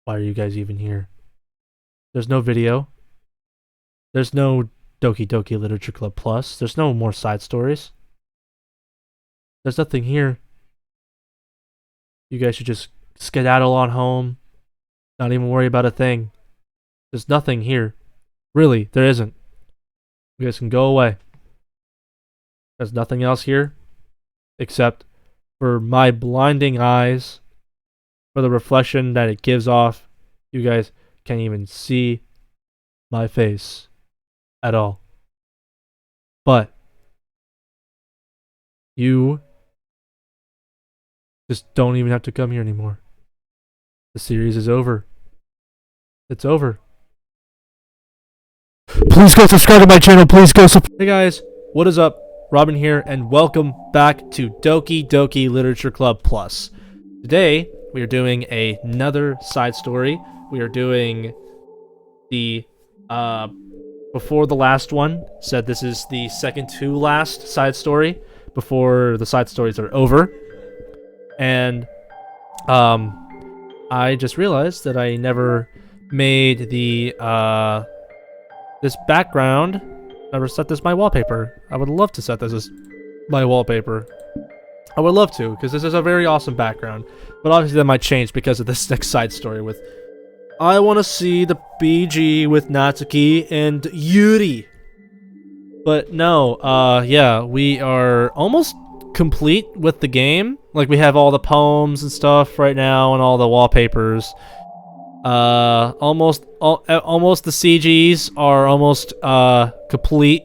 Why are you guys even here? There's no video. There's no Doki Doki Literature Club Plus. There's no more side stories. There's nothing here. You guys should just skedaddle on home. Not even worry about a thing. There's nothing here. Really, there isn't. You guys can go away. There's nothing else here. Except for my blinding eyes. For the reflection that it gives off. You guys can't even see my face at all. But you just don't even have to come here anymore. The series is over. It's over. Please go subscribe to my channel. Please go Hey guys, what is up? Robin here, and welcome back to Doki Doki Literature Club Plus. Today, we are doing another side story. We are doing the, before the last one, said this is the second to last side story, before the side stories are over. And, I just realized that I never made the, this background, never set this my wallpaper. I would love to set this as my wallpaper. I would love to, because this is a very awesome background. But obviously that might change because of this next side story with... I want to see the BG with Natsuki and Yuri. But no, yeah, we are almost complete with the game. Like, we have all the poems and stuff right now and all the wallpapers. Almost the CGs are almost complete.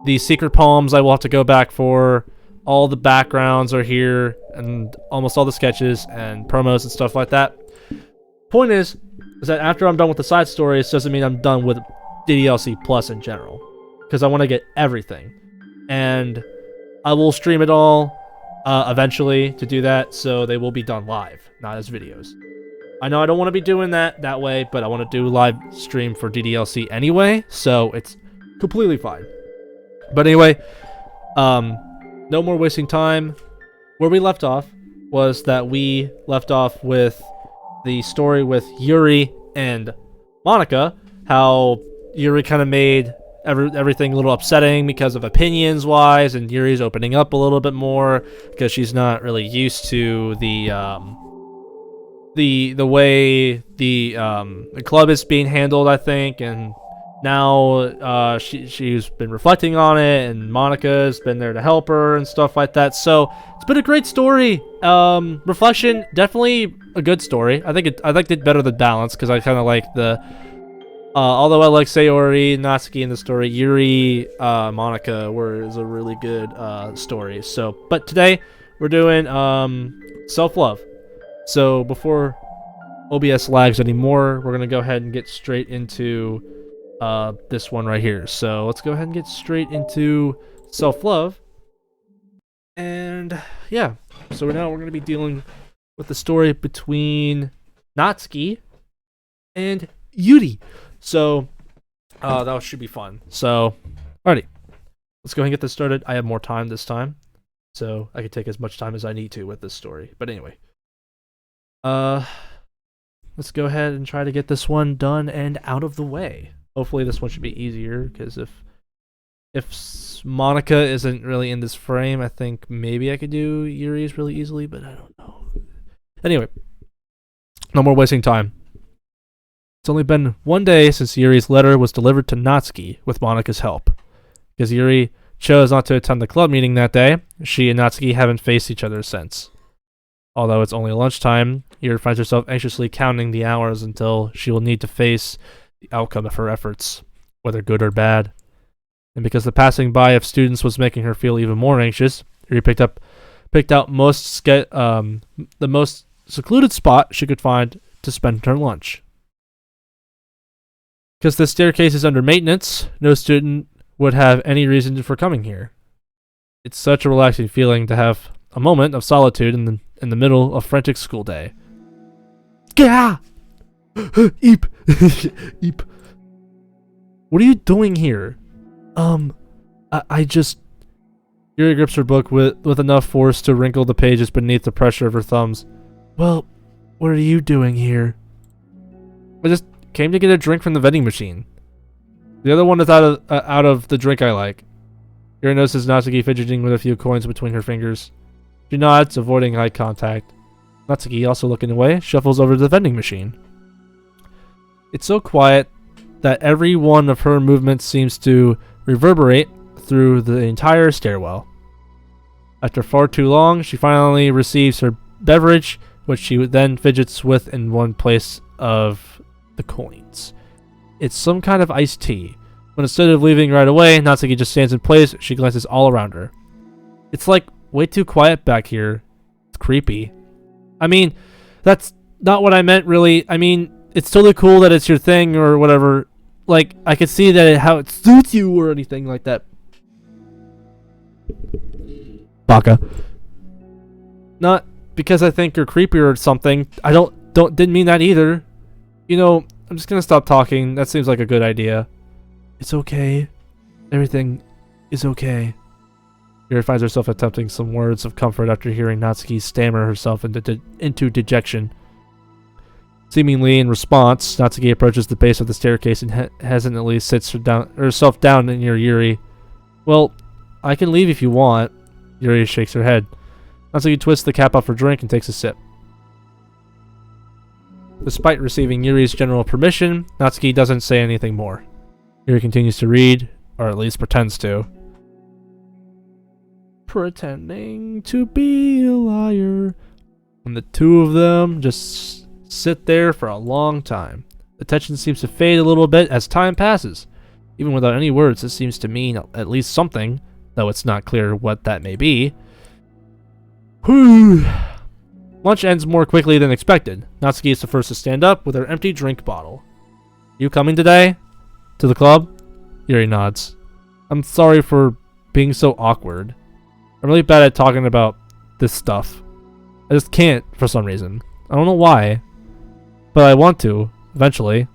The secret poems I will have to go back for. All the backgrounds are here, and almost all the sketches and promos and stuff like that. Point is that after I'm done with the side stories, doesn't mean I'm done with DDLC Plus in general, because I want to get everything, and I will stream it all eventually to do that, so they will be done live, not as videos. I know I don't want to be doing that way, but I want to do live stream for DDLC anyway, so it's completely fine. But anyway, no more wasting time. Where we left off was that we left off with the story with Yuri and Monica, how Yuri kind of made everything a little upsetting because of opinions wise, and Yuri's opening up a little bit more because she's not really used to the way the club is being handled, I think, and now she's been reflecting on it, and Monica's been there to help her and stuff like that. So it's been a great story. Reflection, definitely a good story. I liked it better than Balance, because I kind of like the although I like Sayori, Natsuki in the story, Yuri, Monica is a really good story. So, but today we're doing self-love. So before OBS lags anymore, we're gonna go ahead and get straight into this one right here. So let's go ahead and get straight into self-love. And yeah, so now we're gonna be dealing with the story between Natsuki and Yuri. So that should be fun. So alrighty, let's go ahead and get this started. I have more time this time, so I can take as much time as I need to with this story. But anyway, let's go ahead and try to get this one done and out of the way. Hopefully this one should be easier, because if Monica isn't really in this frame, I think maybe I could do Yuri's really easily, but I don't know. Anyway, no more wasting time. It's only been one day since Yuri's letter was delivered to Natsuki with Monica's help. Because Yuri chose not to attend the club meeting that day, she and Natsuki haven't faced each other since. Although it's only lunchtime, Yuri finds herself anxiously counting the hours until she will need to face the outcome of her efforts, whether good or bad. And because the passing by of students was making her feel even more anxious, Yuri picked out the most secluded spot she could find to spend her lunch. Because the staircase is under maintenance, no student would have any reason for coming here. It's such a relaxing feeling to have a moment of solitude in the middle of frantic school day. Gah! Eep! Eep. What are you doing here? I just... Yuri grips her book with enough force to wrinkle the pages beneath the pressure of her thumbs. Well, what are you doing here? I just came to get a drink from the vending machine. The other one is out of the drink I like. Yuri notices Natsuki fidgeting with a few coins between her fingers. She nods, avoiding eye contact. Natsuki, also looking away, shuffles over to the vending machine. It's so quiet that every one of her movements seems to reverberate through the entire stairwell. After far too long, she finally receives her beverage, which she then fidgets with in one place of the coins. It's some kind of iced tea. But instead of leaving right away, Natsuki just stands in place. She glances all around her. It's like way too quiet back here. It's creepy. I mean, that's not what I meant really. I mean, it's totally cool that it's your thing or whatever. Like, I could see that how it suits you or anything like that. Baka. Not because I think you're creepy or something. I didn't mean that either. You know, I'm just gonna stop talking. That seems like a good idea. It's okay. Everything is okay. Yuri finds herself attempting some words of comfort after hearing Natsuki stammer herself into dejection. Seemingly in response, Natsuki approaches the base of the staircase and hesitantly sits herself down near Yuri. Well, I can leave if you want. Yuri shakes her head. Natsuki twists the cap off her drink and takes a sip. Despite receiving Yuri's general permission, Natsuki doesn't say anything more. Yuri continues to read, or at least pretends to. Pretending to be a liar. And the two of them just sit there for a long time. The tension seems to fade a little bit as time passes. Even without any words, it seems to mean at least something, though it's not clear what that may be. Whew. Lunch ends more quickly than expected. Natsuki is the first to stand up with her empty drink bottle. You coming today? To the club? Yuri nods. I'm sorry for being so awkward. I'm really bad at talking about this stuff. I just can't for some reason. I don't know why. But I want to, eventually.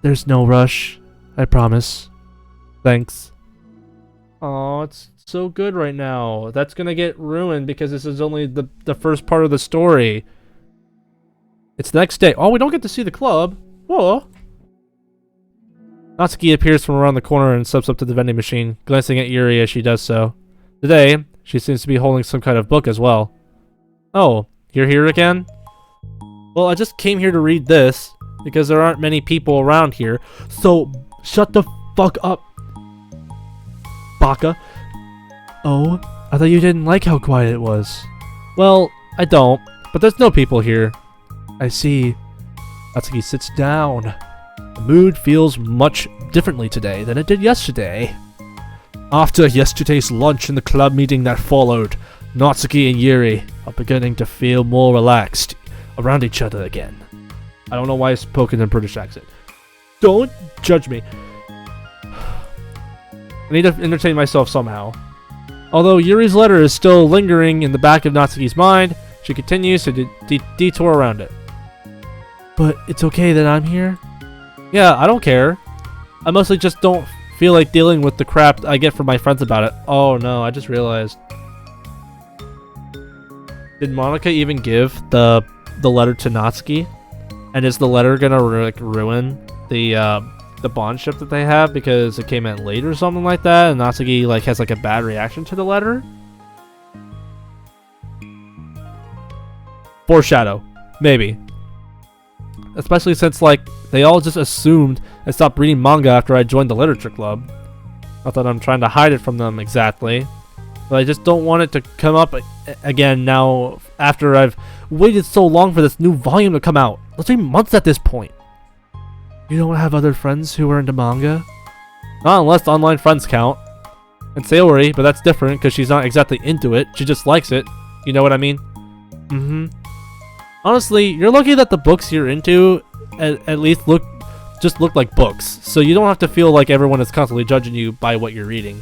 There's no rush. I promise. Thanks. Oh, it's so good right now. That's gonna get ruined because this is only the first part of the story. It's the next day. Oh, we don't get to see the club. Whoa. Natsuki appears from around the corner and steps up to the vending machine, glancing at Yuri as she does so. Today, she seems to be holding some kind of book as well. Oh, you're here again? Well, I just came here to read this, because there aren't many people around here, so shut the fuck up, Baka. Oh, I thought you didn't like how quiet it was. Well, I don't, but there's no people here. I see. Natsuki sits down. The mood feels much differently today than it did yesterday. After yesterday's lunch and the club meeting that followed, Natsuki and Yuri are beginning to feel more relaxed around each other again. I don't know why I spoke in a British accent. Don't judge me. I need to entertain myself somehow. Although Yuri's letter is still lingering in the back of Natsuki's mind, she continues to detour around it. But it's okay that I'm here? Yeah, I don't care. I mostly just don't feel like dealing with the crap I get from my friends about it. Oh no, I just realized. Did Monica even give the letter to Natsuki? And is the letter gonna ruin the bond ship that they have because it came in late or something like that, and Natsuki has a bad reaction to the letter? Foreshadow. Maybe. Especially since they all just assumed I stopped reading manga after I joined the literature club. Not that I'm trying to hide it from them exactly, but I just don't want it to come up again now after I've waited so long for this new volume to come out. It's 3 months at this point. You don't have other friends who are into manga? Not unless online friends count. And Sayori, but that's different because she's not exactly into it. She just likes it. You know what I mean? Mm-hmm. Honestly, you're lucky that the books you're into at least look like books, so you don't have to feel like everyone is constantly judging you by what you're reading.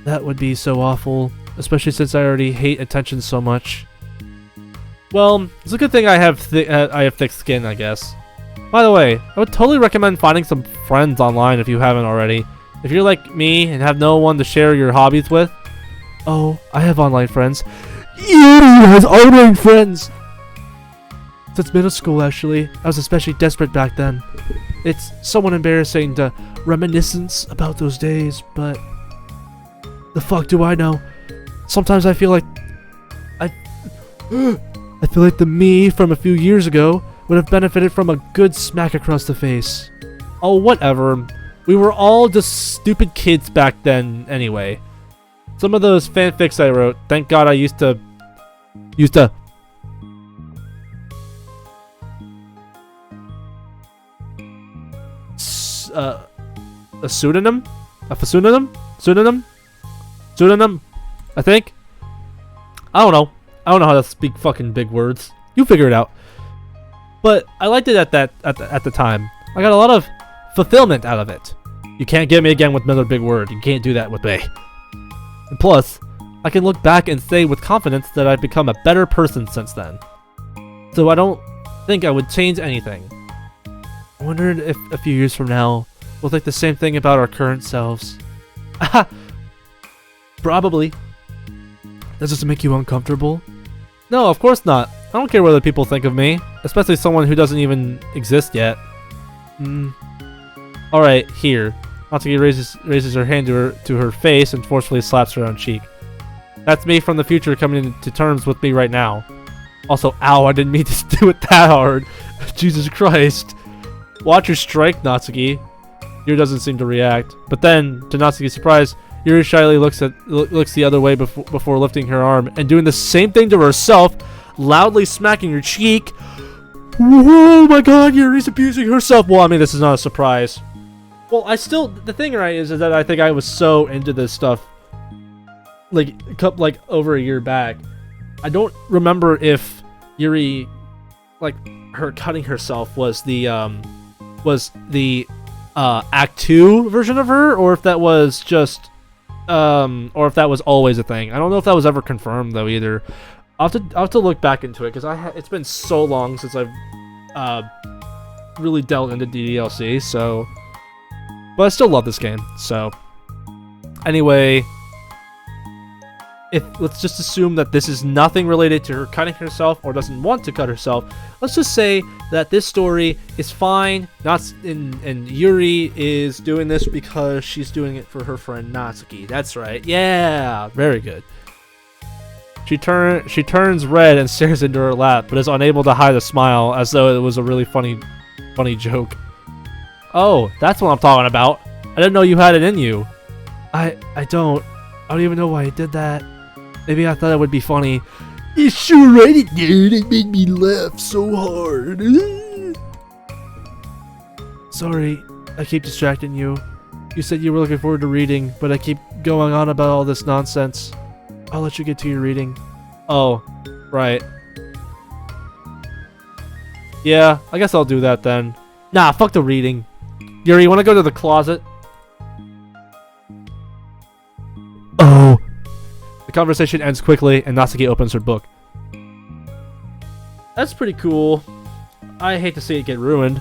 That would be so awful, especially since I already hate attention so much. Well, it's a good thing I have thick skin, I guess. By the way, I would totally recommend finding some friends online if you haven't already. If you're like me and have no one to share your hobbies with. Oh, I have online friends. Yuri has online friends! since middle school, actually. I was especially desperate back then. It's somewhat embarrassing to reminiscence about those days, but the fuck do I know? Sometimes I feel like I feel like the me from a few years ago would have benefited from a good smack across the face. Oh, whatever. We were all just stupid kids back then anyway. Some of those fanfics I wrote, thank God I used to a pseudonym? A pseudonym? Pseudonym? I think? I don't know. I don't know how to speak fucking big words. You figure it out. But I liked it at the time. I got a lot of fulfillment out of it. You can't get me again with another big word. You can't do that with me. And plus, I can look back and say with confidence that I've become a better person since then. So I don't think I would change anything. I wondered if a few years from now, we'll think the same thing about our current selves. Probably. Does this make you uncomfortable? No, of course not. I don't care what other people think of me, especially someone who doesn't even exist yet. Alright, here. Natsuki raises her hand to her face and forcefully slaps her own cheek. That's me from the future coming to terms with me right now. Also, ow, I didn't mean to do it that hard. Jesus Christ. Watch your strike, Natsuki. Yuri doesn't seem to react. But then, to Natsuki's surprise, Yuri shyly looks the other way before lifting her arm and doing the same thing to herself, loudly smacking her cheek. Oh my god, Yuri's abusing herself. Well, I mean, this is not a surprise. Well, the thing, right, is that I think I was so into this stuff, like over a year back. I don't remember if Yuri, like, her cutting herself was the Act 2 version of her, or if that was just, or if that was always a thing. I don't know if that was ever confirmed, though, either. I'll have to look back into it, because it's been so long since I've, really delved into DDLC, so... But I still love this game, so... Anyway... Let's just assume that this is nothing related to her cutting herself, or doesn't want to cut herself. Let's just say that this story is fine, and Yuri is doing this because she's doing it for her friend Natsuki. That's right. Yeah! Very good. She turns red and stares into her lap, but is unable to hide a smile, as though it was a really funny joke. Oh, that's what I'm talking about. I didn't know you had it in you. I don't even know why I did that. Maybe I thought it would be funny. You sure right it did. It made me laugh so hard. Sorry, I keep distracting you. You said you were looking forward to reading, but I keep going on about all this nonsense. I'll let you get to your reading. Oh, right. Yeah, I guess I'll do that then. Nah, fuck the reading. Yuri, you wanna go to the closet? Oh. The conversation ends quickly, and Natsuki opens her book. That's pretty cool. I hate to see it get ruined.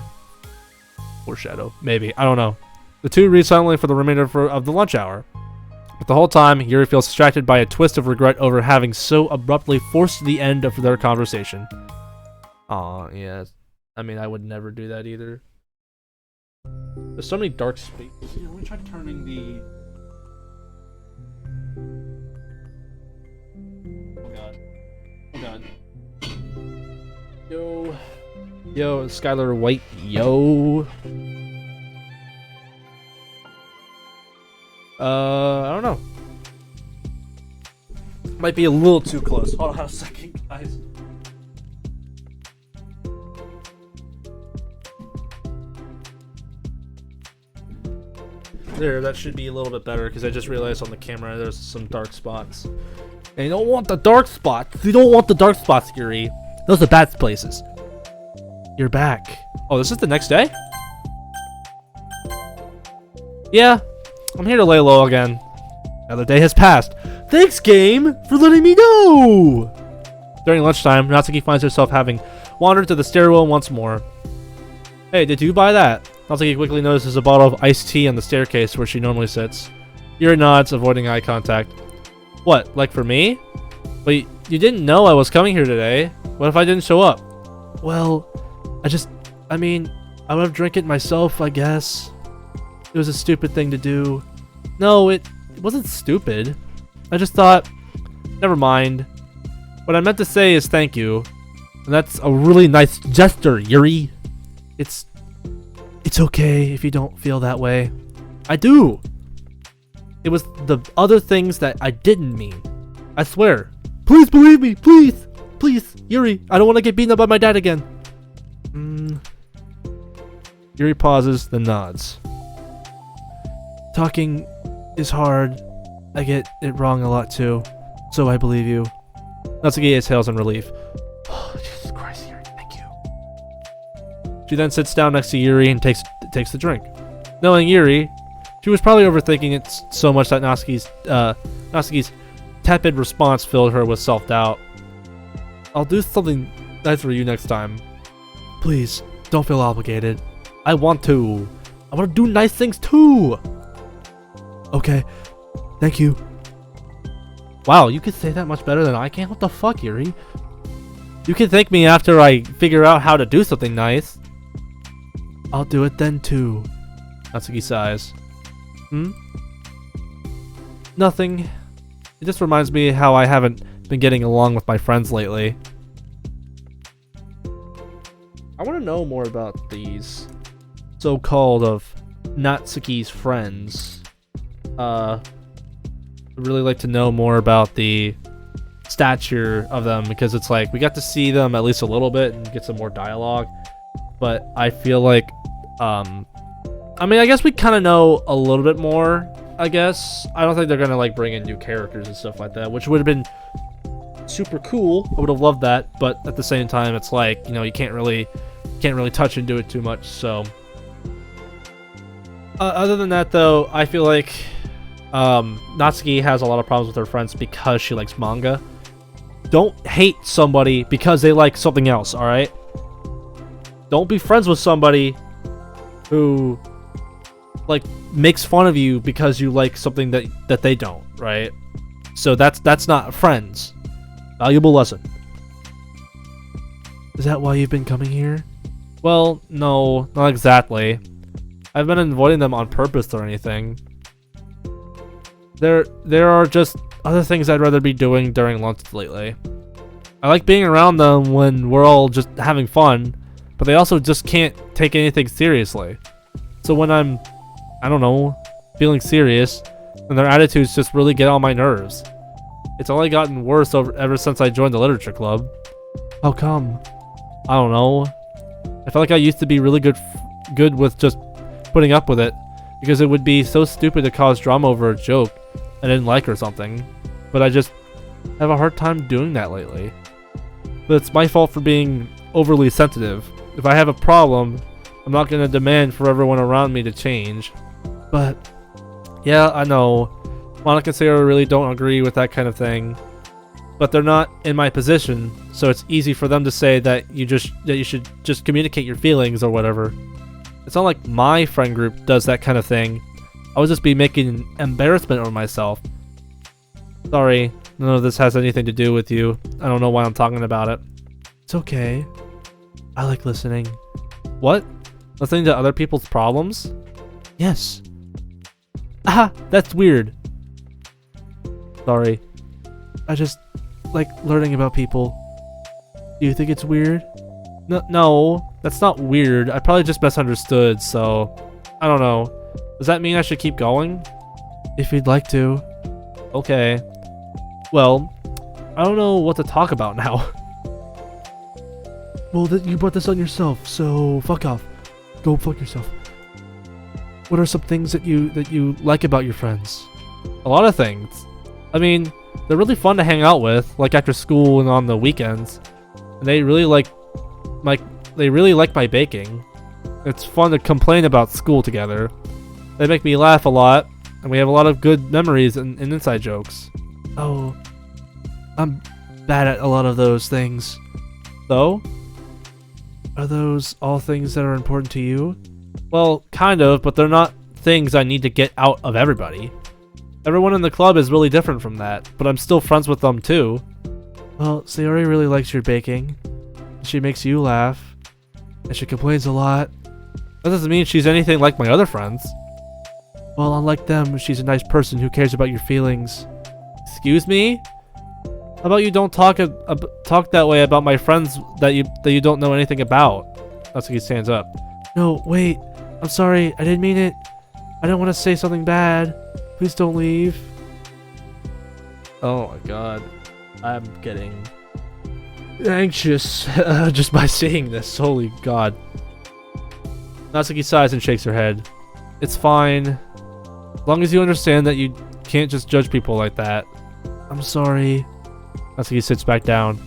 Foreshadow. Maybe. I don't know. The two read silently for the remainder of the lunch hour. But the whole time, Yuri feels distracted by a twist of regret over having so abruptly forced the end of their conversation. Aw, yeah. I mean, I would never do that either. There's so many dark spaces here. Let me try turning the... Oh god. Oh god. Yo, Skylar White, yo. I don't know. Might be a little too close. Hold on a second, guys. There, that should be a little bit better, because I just realized on the camera there's some dark spots. And you don't want the dark spots. You don't want the dark spots, Yuri. Those are bad places. You're back. Oh, this is the next day? Yeah, I'm here to lay low again. Another day has passed. Thanks, game, for letting me know! During lunchtime, Natsuki finds herself having wandered to the stairwell once more. Hey, did you buy that? Natsuki quickly notices a bottle of iced tea on the staircase where she normally sits. Yuri nods, avoiding eye contact. What, like for me? Wait, you didn't know I was coming here today? What if I didn't show up? Well, I mean, I would have drank it myself, I guess. It was a stupid thing to do. No, it wasn't stupid. I just thought, never mind. What I meant to say is thank you. And that's a really nice gesture, Yuri. It's okay if you don't feel that way. I do. It was the other things that I didn't mean. I swear. Please believe me, please. Please, Yuri. I don't want to get beaten up by my dad again. Yuri pauses, then nods. Talking is hard. I get it wrong a lot too. So I believe you. Natsuki exhales in relief. Oh, Jesus Christ, Yuri, thank you. She then sits down next to Yuri and takes the drink. Knowing Yuri, she was probably overthinking it so much that Natsuki's tepid response filled her with self-doubt. I'll do something nice for you next time. Please, don't feel obligated. I want to do nice things too. Okay, thank you. Wow, you could say that much better than I can? What the fuck, Yuri? You can thank me after I figure out how to do something nice. I'll do it then too. Natsuki sighs. Nothing. It just reminds me how I haven't been getting along with my friends lately. I want to know more about these so-called of Natsuki's friends. I'd really like to know more about the stature of them, because it's like we got to see them at least a little bit and get some more dialogue, but I feel like I mean, I guess we kind of know a little bit more, I guess. I don't think they're gonna like bring in new characters and stuff like that, which would have been super cool. I would have loved that, but at the same time it's like, you know, you can't really touch into it too much. So other than that though, I feel like Natsuki has a lot of problems with her friends because she likes manga. Don't hate somebody because they like something else, alright? Don't be friends with somebody who like makes fun of you because you like something that they don't, right? So that's not friends. Valuable lesson. Is that why you've been coming here? Well, no, not exactly. I've been avoiding them on purpose or anything. There are just other things I'd rather be doing during lunch lately. I like being around them when we're all just having fun, but they also just can't take anything seriously. So when I'm, I don't know, feeling serious, and their attitudes just really get on my nerves. It's only gotten worse ever since I joined the literature club. How come? I don't know. I felt like I used to be really good with just putting up with it, because it would be so stupid to cause drama over a joke I didn't like or something. But I just have a hard time doing that lately. But it's my fault for being overly sensitive. If I have a problem, I'm not going to demand for everyone around me to change. But yeah, I know Monica and Sarah really don't agree with that kind of thing, but they're not in my position, so it's easy for them to say that you should just communicate your feelings or whatever. It's not like my friend group does that kind of thing. I would just be making an embarrassment of myself. Sorry, none of this has anything to do with you. I don't know why I'm talking about it. It's okay. I like listening. What? Listening to other people's problems? Yes. Ah, that's weird. Sorry. I just like learning about people. Do you think it's weird? No, that's not weird. I probably just misunderstood, so I don't know. Does that mean I should keep going? If you'd like to. Okay. Well, I don't know what to talk about now. Well, you brought this on yourself, so fuck off. Go fuck yourself. What are some things that you like about your friends? A lot of things. I mean, they're really fun to hang out with, like after school and on the weekends. And they really like my baking. It's fun to complain about school together. They make me laugh a lot, and we have a lot of good memories and inside jokes. Oh, I'm bad at a lot of those things. So? Are those all things that are important to you? Well, kind of, but they're not things I need to get out of everybody. Everyone in the club is really different from that, but I'm still friends with them too. Well, Sayori really likes your baking. she makes you laugh, and she complains a lot. That doesn't mean she's anything like my other friends. Well, unlike them, she's a nice person who cares about your feelings. Excuse me? How about you don't talk that way about my friends that you don't know anything about? Natsuki stands up. No, wait. I'm sorry. I didn't mean it. I don't want to say something bad. Please don't leave. Oh my god. I'm getting anxious just by seeing this. Holy god. Natsuki sighs and shakes her head. It's fine. As long as you understand that you can't just judge people like that. I'm sorry. Natsuki sits back down.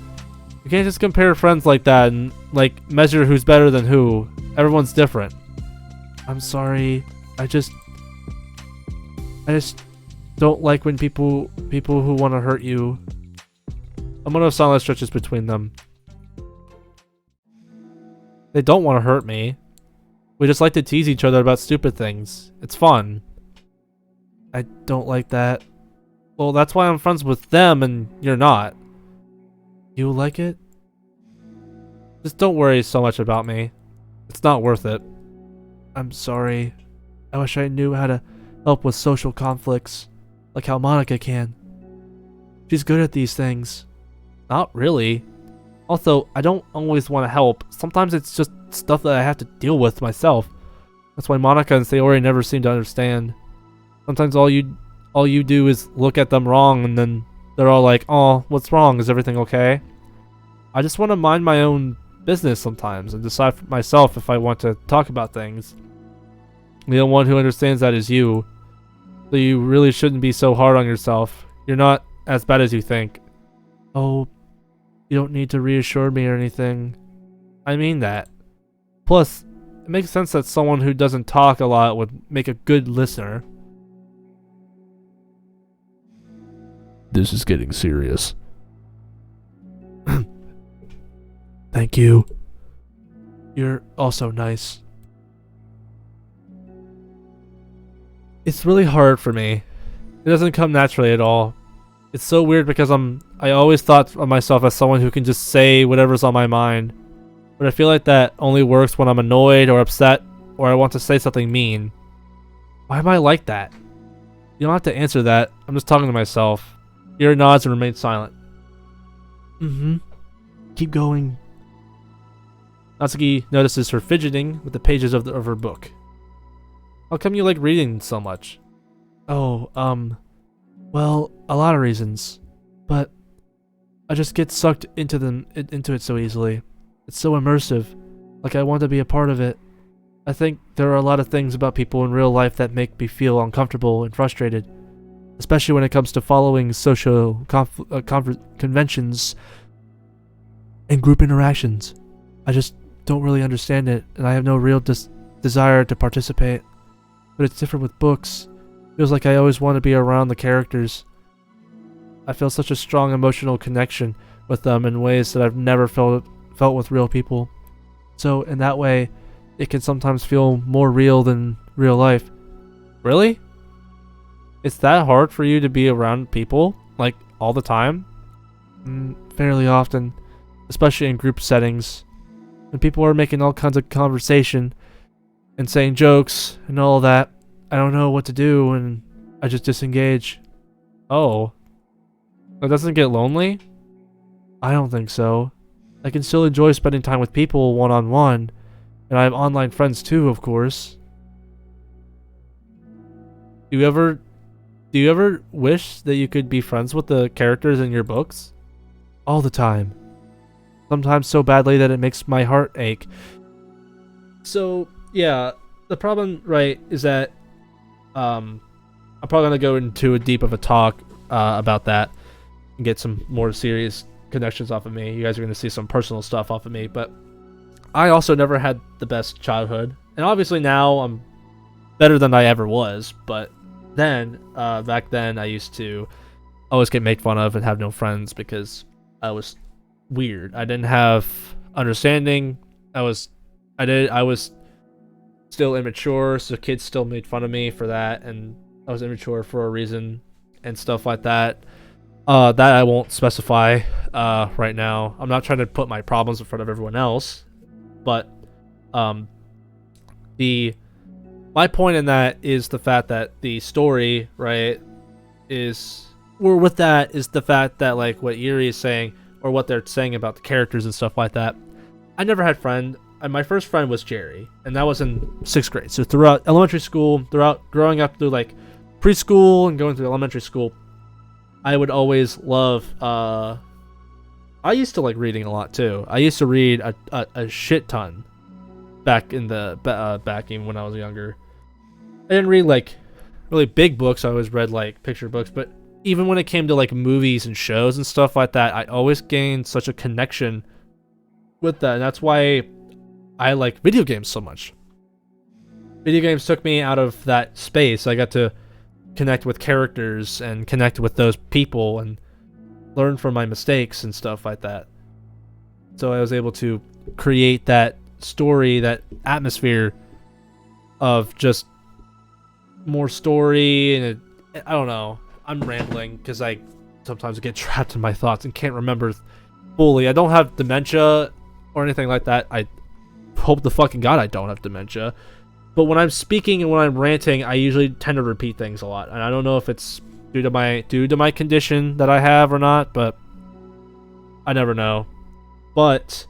You can't just compare friends like that and, like, measure who's better than who. Everyone's different. I'm sorry. I just don't like when people who want to hurt you. A moment of silence stretches between them. They don't want to hurt me. We just like to tease each other about stupid things. It's fun. I don't like that. Well, that's why I'm friends with them and you're not. You like it? Just don't worry so much about me. It's not worth it. I'm sorry. I wish I knew how to help with social conflicts, like how Monica can. She's good at these things. Not really. Also, I don't always want to help. Sometimes it's just stuff that I have to deal with myself. That's why Monica and Sayori never seem to understand. Sometimes all you do is look at them wrong and then they're all like, "Oh, what's wrong? Is everything okay?" I just want to mind my own business sometimes and decide for myself if I want to talk about things. The only one who understands that is you. So you really shouldn't be so hard on yourself. You're not as bad as you think. Oh, you don't need to reassure me or anything. I mean that. Plus, it makes sense that someone who doesn't talk a lot would make a good listener. This is getting serious. Thank you. You're also nice. It's really hard for me. It doesn't come naturally at all. It's so weird because I always thought of myself as someone who can just say whatever's on my mind. But I feel like that only works when I'm annoyed or upset or I want to say something mean. Why am I like that? You don't have to answer that. I'm just talking to myself. Yuri nods and remains silent. Keep going. Natsuki notices her fidgeting with the pages of her book. How come you like reading so much? Oh, well, a lot of reasons. But I just get sucked into it so easily. It's so immersive. Like I want to be a part of it. I think there are a lot of things about people in real life that make me feel uncomfortable and frustrated. Especially when it comes to following social conventions and group interactions. I just don't really understand it, and I have no real desire to participate. But it's different with books. Feels like I always want to be around the characters. I feel such a strong emotional connection with them in ways that I've never felt with real people. So in that way, it can sometimes feel more real than real life. Really? It's that hard for you to be around people, like, all the time? Fairly often, especially in group settings. When people are making all kinds of conversation and saying jokes and all that, I don't know what to do and I just disengage. Oh. That doesn't get lonely? I don't think so. I can still enjoy spending time with people one-on-one, and I have online friends too, of course. Do you ever wish that you could be friends with the characters in your books? All the time. Sometimes so badly that it makes my heart ache. So, yeah, the problem, right, is that I'm probably going to go into a deep of a talk about that and get some more serious connections off of me. You guys are going to see some personal stuff off of me, but I also never had the best childhood. And obviously now I'm better than I ever was, but then, back then I used to always get made fun of and have no friends because I was weird. I didn't have understanding. I was still immature, so kids still made fun of me for that, and I was immature for a reason and stuff like that. That I won't specify. right now. I'm not trying to put my problems in front of everyone else, but my point in that is the fact that the story, right, is the fact that, like, what Yuri is saying, or what they're saying about the characters and stuff like that. I never had friend. My first friend was Jerry, and that was in 6th grade. So throughout elementary school, throughout growing up through like preschool and going through elementary school, I would always love. I used to like reading a lot too. I used to read a shit ton back in the back even when I was younger. I didn't read like really big books. I always read like picture books, but even when it came to like movies and shows and stuff like that, I always gained such a connection with that, and that's why I like video games so much. Video games took me out of that space. I got to connect with characters and connect with those people and learn from my mistakes and stuff like that. So I was able to create that story, that atmosphere of just more story, and I don't know. I'm rambling because I sometimes get trapped in my thoughts and can't remember fully. I don't have dementia or anything like that. I hope the fucking God I don't have dementia. But when I'm speaking and when I'm ranting, I usually tend to repeat things a lot. And I don't know if it's due to my condition that I have or not, but I never know. But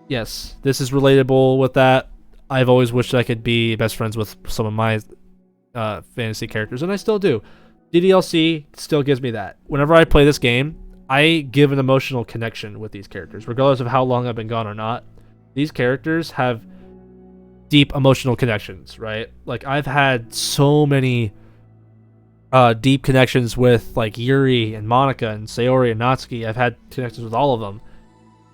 yes, this is relatable with that. I've always wished I could be best friends with some of my fantasy characters, and I still do. DDLC still gives me that. Whenever I play this game, I give an emotional connection with these characters, regardless of how long I've been gone or not. These characters have deep emotional connections, right? Like, I've had so many deep connections with like Yuri and Monica and Sayori and Natsuki. I've had connections with all of them,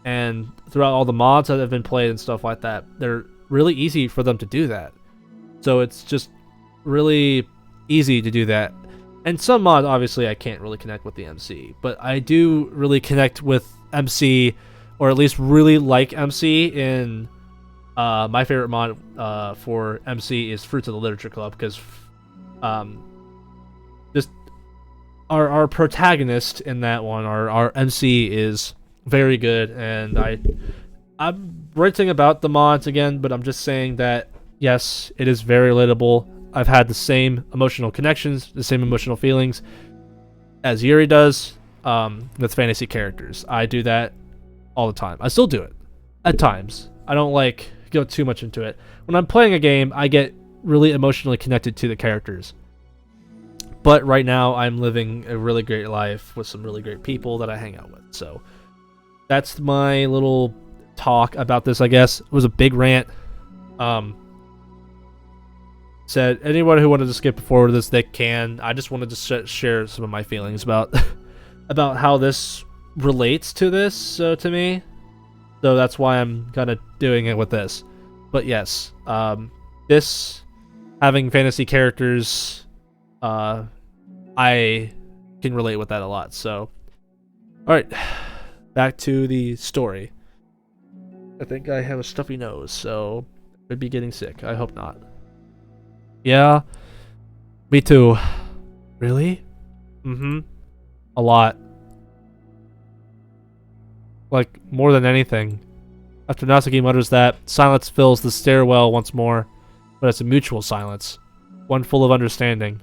and throughout all the mods that have been played and stuff like that, they're really easy for them to do that. So it's just really easy to do that. And some mods, obviously, I can't really connect with the MC, but I do really connect with MC, or at least really like MC in my favorite mod for MC is Fruits of the Literature Club, because just our protagonist in that one, our MC, is very good, and I'm ranting about the mods again, but I'm just saying that yes, it is very relatable. I've had the same emotional connections, the same emotional feelings as Yuri does with fantasy characters. I do that all the time. I still do it at times. I don't like go too much into it. When I'm playing a game, I get really emotionally connected to the characters. But right now, I'm living a really great life with some really great people that I hang out with. So that's my little talk about this, I guess. It was a big rant. Said anyone who wanted to skip forward to this, they can. I just wanted to share some of my feelings about about how this relates to this to me. So that's why I'm kind of doing it with this. But yes, this having fantasy characters, I can relate with that a lot. So, all right, back to the story. I think I have a stuffy nose, so I could be getting sick. I hope not. Yeah, me too. Really? Mm-hmm. A lot. Like, more than anything. After Natsuki mutters that, silence fills the stairwell once more, but it's a mutual silence, one full of understanding.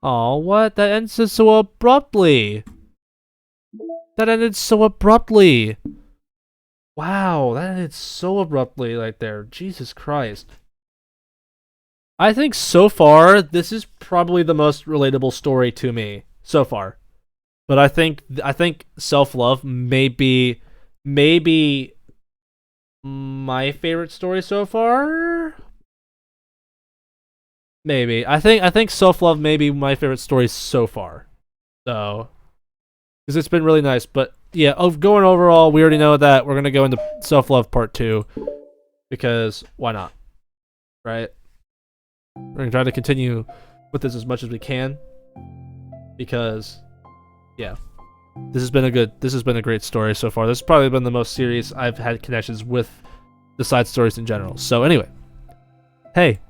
Aw, what? That ends so abruptly! That ended so abruptly! Wow, that ended so abruptly right there. Jesus Christ. I think so far, this is probably the most relatable story to me so far. But I think self-love may be my favorite story so far. Maybe. I think self-love may be my favorite story so far. So, because it's been really nice. But yeah, going overall, we already know that we're gonna go into self-love part 2, because why not, right? We're gonna try to continue with this as much as we can, because yeah, this has been a great story so far. This has probably been the most serious I've had connections with the side stories in general. So anyway, hey,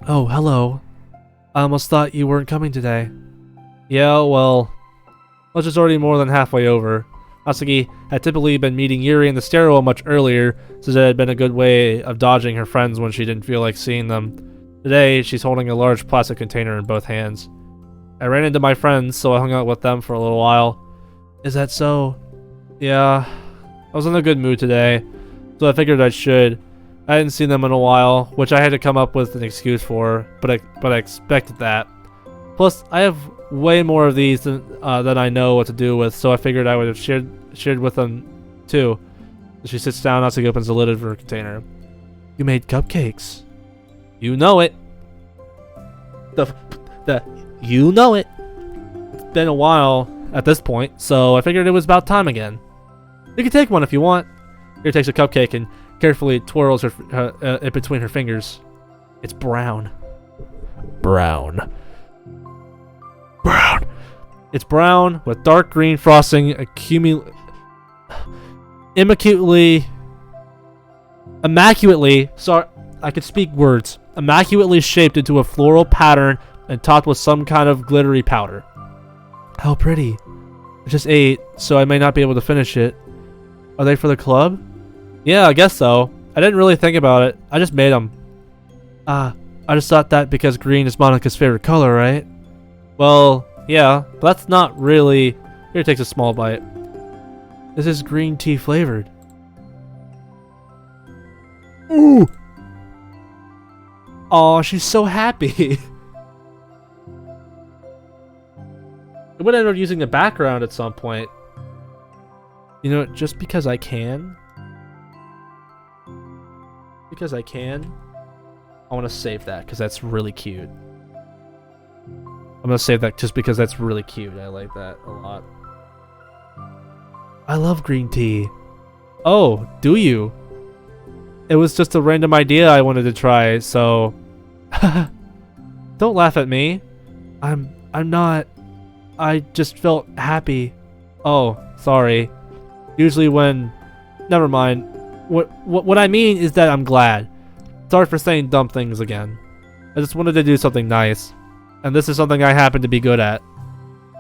oh hello, I almost thought you weren't coming today. Yeah, well, Lunch is already more than halfway over. Natsuki had typically been meeting Yuri in the stairwell much earlier, since it had been a good way of dodging her friends when she didn't feel like seeing them. Today, she's holding a large plastic container in both hands. I ran into my friends, so I hung out with them for a little while. Is that so? Yeah. I was in a good mood today, so I figured I should. I hadn't seen them in a while, which I had to come up with an excuse for, but I expected that. Plus, I have way more of these than I know what to do with, so I figured I would have shared with them too. She sits down, Natsuki opens the lid of her container. You made cupcakes. You know it. You know it. It's been a while at this point, so I figured it was about time again. You can take one if you want. Here takes a cupcake and carefully twirls it between her fingers. It's brown. Brown. It's brown with dark green frosting immaculately, sorry, I could speak words, immaculately shaped into a floral pattern and topped with some kind of glittery powder. How pretty. I just ate, so I may not be able to finish it. Are they for the club? Yeah, I guess so. I didn't really think about it. I just made them. I just thought that because green is Monica's favorite color, right? Well, yeah, but that's not really... Here, takes a small bite. This is green tea flavored. Ooh! Aw, she's so happy. I would end up using the background at some point. You know, just because I can. Because I can. I want to save that because that's really cute. I'm going to save that just because that's really cute. I like that a lot. I love green tea. Oh, do you? It was just a random idea I wanted to try, so... Don't laugh at me. I'm not... I just felt happy. Oh, sorry. Usually when... Never mind. What I mean is that I'm glad. Sorry for saying dumb things again. I just wanted to do something nice. And this is something I happen to be good at.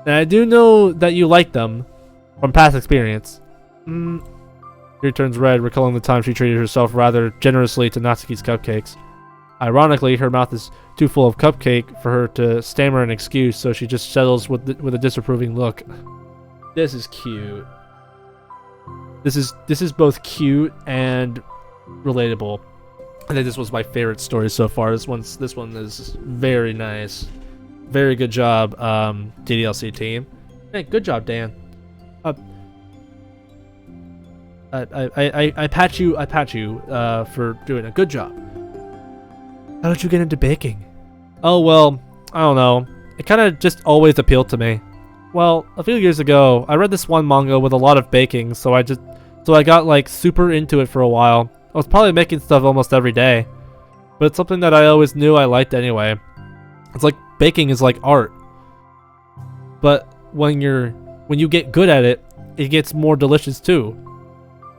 And I do know that you like them. From past experience. Yuri turns red, recalling the time she treated herself rather generously to Natsuki's cupcakes. Ironically, her mouth is too full of cupcake for her to stammer an excuse, so she just settles with a disapproving look. This is cute. This is both cute and relatable. I think this was my favorite story so far. This one is very nice. Very good job, DDLC team. Hey, good job, Dan. I pat you for doing a good job. How did you get into baking? Oh, well, I don't know. It kind of just always appealed to me. Well, a few years ago, I read this one manga with a lot of baking, so I got like super into it for a while. I was probably making stuff almost every day, but it's something that I always knew I liked anyway. It's like baking is like art, but when you get good at it, it gets more delicious too.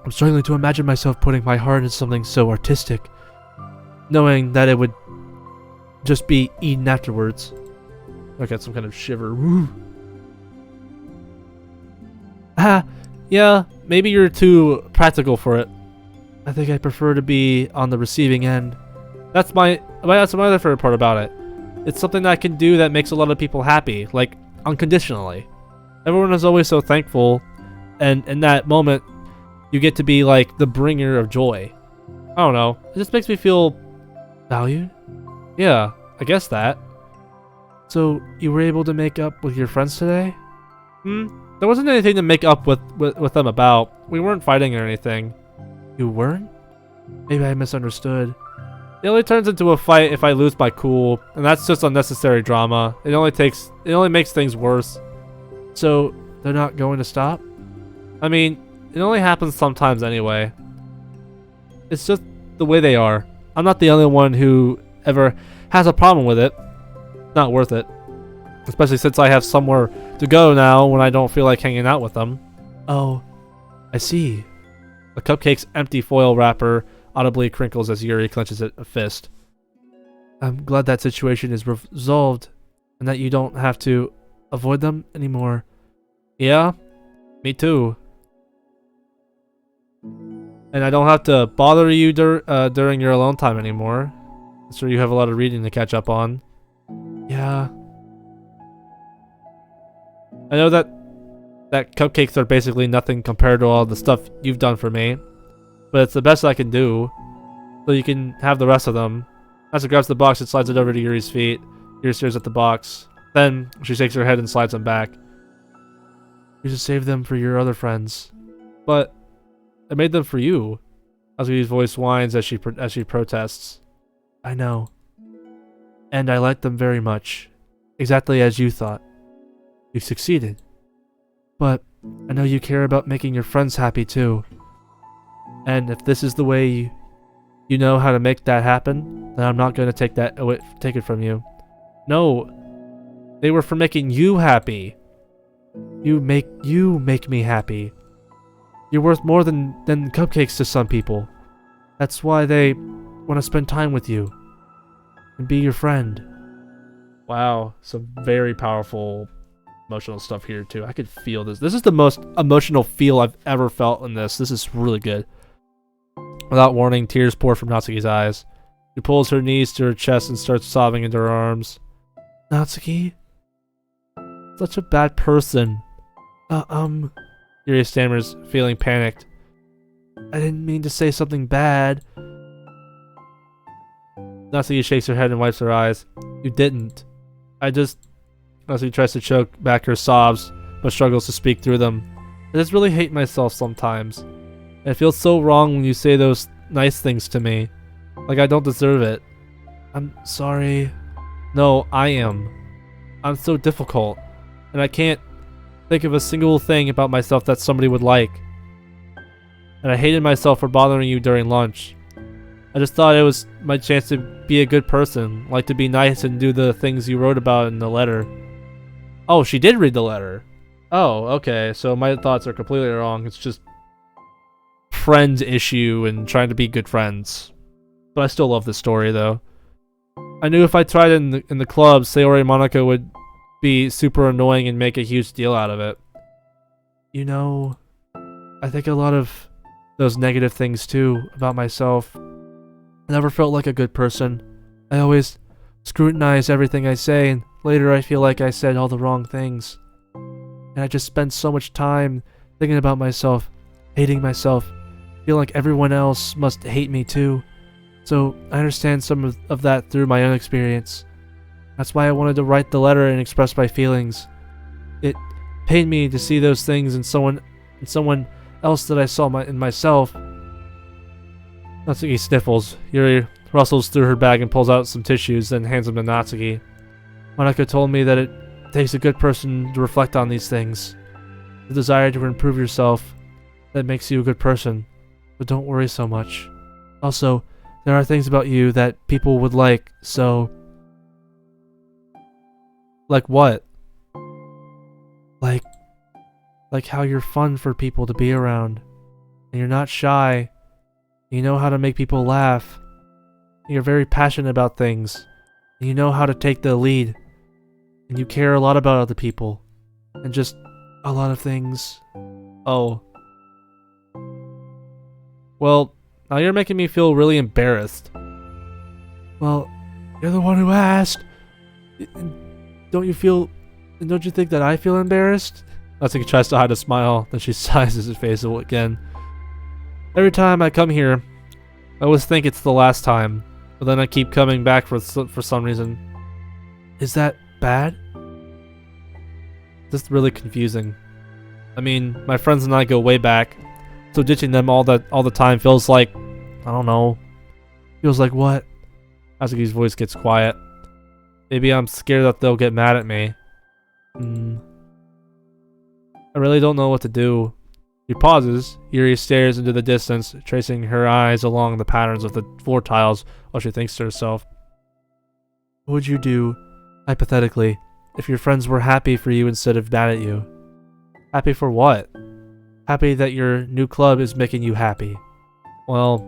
I'm struggling to imagine myself putting my heart into something so artistic, knowing that it would just be eaten afterwards. I got some kind of shiver. Woo. Yeah, maybe you're too practical for it. I think I prefer to be on the receiving end. That's my other favorite part about it. It's something that I can do that makes a lot of people happy, like unconditionally. Everyone is always so thankful, and in that moment, you get to be like the bringer of joy. I don't know. It just makes me feel valued. Yeah, I guess that. So you were able to make up with your friends today? There wasn't anything to make up with them about. We weren't fighting or anything. You weren't? Maybe I misunderstood. It only turns into a fight if I lose my cool, and that's just unnecessary drama. It only makes things worse. So they're not going to stop? I mean, it only happens sometimes anyway. It's just the way they are. I'm not the only one who ever has a problem with it. Not worth it. Especially since I have somewhere to go now when I don't feel like hanging out with them. Oh, I see. The cupcake's empty foil wrapper audibly crinkles as Yuri clenches a fist. I'm glad that situation is resolved and that you don't have to avoid them anymore. Yeah, me too. And I don't have to bother you during your alone time anymore. I'm sure you have a lot of reading to catch up on. Yeah. I know that cupcakes are basically nothing compared to all the stuff you've done for me. But it's the best I can do. So you can have the rest of them. Natsuki grabs the box and slides it over to Yuri's feet. Yuri stares at the box. Then, she shakes her head and slides them back. You should save them for your other friends. But I made them for you. Natsuki's voice whines as she protests. I know. And I like them very much. Exactly as you thought. You succeeded. But I know you care about making your friends happy too. And if this is the way you know how to make that happen, then I'm not going to take it from you. No. They were for making you happy. You make me happy. You're worth more than cupcakes to some people. That's why they want to spend time with you and be your friend. Wow, some very powerful emotional stuff here too. I could feel this. This is the most emotional feel I've ever felt in this. This is really good. Without warning, tears pour from Natsuki's eyes. She pulls her knees to her chest and starts sobbing into her arms. Natsuki? Such a bad person. Yuri stammers, feeling panicked. I didn't mean to say something bad. Natsuki shakes her head and wipes her eyes. You didn't. Natsuki tries to choke back her sobs, but struggles to speak through them. I just really hate myself sometimes. It feels so wrong when you say those nice things to me. Like I don't deserve it. I'm sorry. No, I am. I'm so difficult. And I can't think of a single thing about myself that somebody would like. And I hated myself for bothering you during lunch. I just thought it was my chance to be a good person, like to be nice and do the things you wrote about in the letter. Oh, she did read the letter. Oh, okay, so my thoughts are completely wrong. It's just friends issue and trying to be good friends. But I still love this story, though. I knew if I tried in the club, Sayori and Monica would be super annoying and make a huge deal out of it. You know, I think a lot of those negative things, too, about myself. I never felt like a good person. I always scrutinize everything I say, and later I feel like I said all the wrong things. And I just spend so much time thinking about myself, hating myself, feeling like everyone else must hate me too. So I understand some of that through my own experience. That's why I wanted to write the letter and express my feelings. It pained me to see those things in someone else that I saw in myself. Natsuki sniffles. Yuri rustles through her bag and pulls out some tissues, then hands them to Natsuki. Monica told me that it takes a good person to reflect on these things. The desire to improve yourself, that makes you a good person. But don't worry so much. Also, there are things about you that people would like, so... Like what? Like how you're fun for people to be around. And you're not shy. You know how to make people laugh. You're very passionate about things. And you know how to take the lead. And you care a lot about other people. And just a lot of things. Oh. Well, now you're making me feel really embarrassed. Well, you're the one who asked. Don't you think that I feel embarrassed? Natsuki tries to hide a smile, then she sighs as his face again. Every time I come here, I always think it's the last time, but then I keep coming back for some reason. Is that bad? This is really confusing. I mean, my friends and I go way back, so ditching them all the time feels like, I don't know. Feels like what? Natsuki's voice gets quiet. Maybe I'm scared that they'll get mad at me. I really don't know what to do. She pauses. Yuri stares into the distance, tracing her eyes along the patterns of the floor tiles while she thinks to herself. What would you do, hypothetically, if your friends were happy for you instead of mad at you? Happy for what? Happy that your new club is making you happy. Well,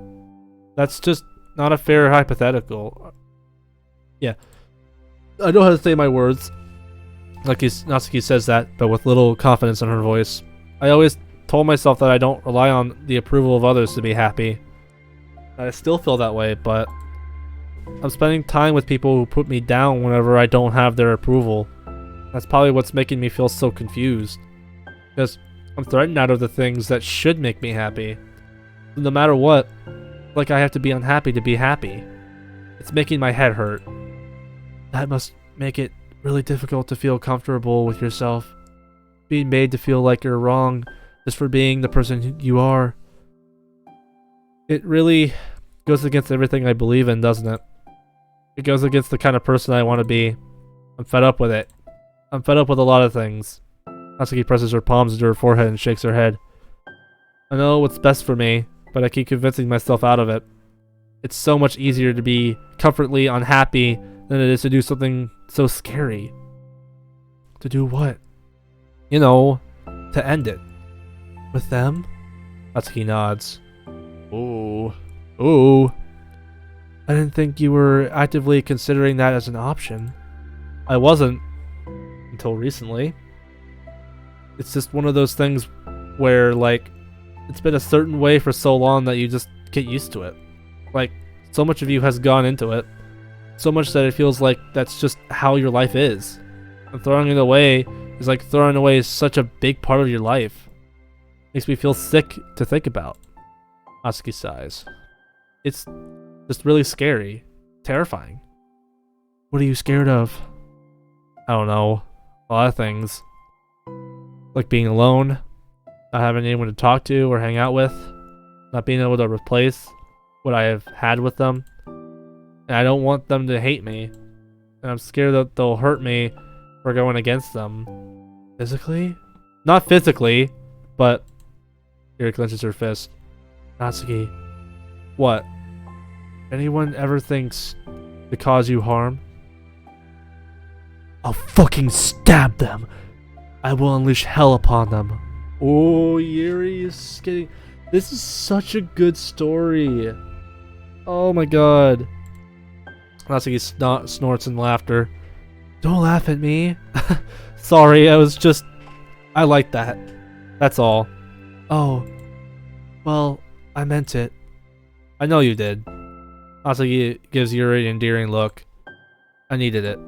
that's just not a fair hypothetical. Yeah. I know how to say my words. Natsuki says that, but with little confidence in her voice. I always told myself that I don't rely on the approval of others to be happy. I still feel that way, but I'm spending time with people who put me down whenever I don't have their approval. That's probably what's making me feel so confused. Because I'm threatened out of the things that should make me happy. No matter what, like I have to be unhappy to be happy. It's making my head hurt. That must make it really difficult to feel comfortable with yourself. Being made to feel like you're wrong just for being the person you are. It really goes against everything I believe in, doesn't it? It goes against the kind of person I want to be. I'm fed up with it. I'm fed up with a lot of things. Natsuki presses her palms into her forehead and shakes her head. I know what's best for me, but I keep convincing myself out of it. It's so much easier to be comfortably unhappy than it is to do something so scary. To do what? You know, to end it. With them? Natsuki nods. Ooh. Ooh. I didn't think you were actively considering that as an option. I wasn't. Until recently. It's just one of those things where, like, it's been a certain way for so long that you just get used to it. Like, so much of you has gone into it. So much that it feels like that's just how your life is. And throwing it away is like throwing away such a big part of your life. Makes me feel sick to think about. Natsuki sighs. It's just really scary. Terrifying. What are you scared of? I don't know. A lot of things. Like being alone. Not having anyone to talk to or hang out with. Not being able to replace what I have had with them. And I don't want them to hate me. And I'm scared that they'll hurt me for going against them. Physically? Not physically, but... Yuri clenches her fist. Natsuki. What? Anyone ever thinks to cause you harm? I'll fucking stab them! I will unleash hell upon them. Oh, Yuri is getting... This is such a good story. Oh my god. Natsuki snorts in laughter. Don't laugh at me. Sorry, I like that. That's all. Oh. Well, I meant it. I know you did. Natsuki gives Yuri an endearing look. I needed it.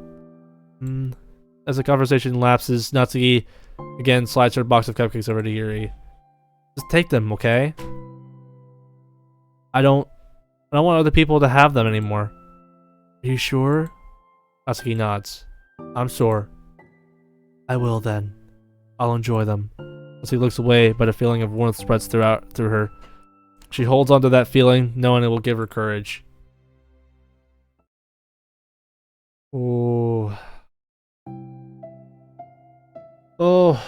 As the conversation lapses, Natsuki again slides her box of cupcakes over to Yuri. Just take them, okay? I don't want other people to have them anymore. Are you sure? Natsuki nods. I'm sure. I will then. I'll enjoy them. Natsuki looks away, but a feeling of warmth spreads through her. She holds onto that feeling, knowing it will give her courage. Ooh. Oh,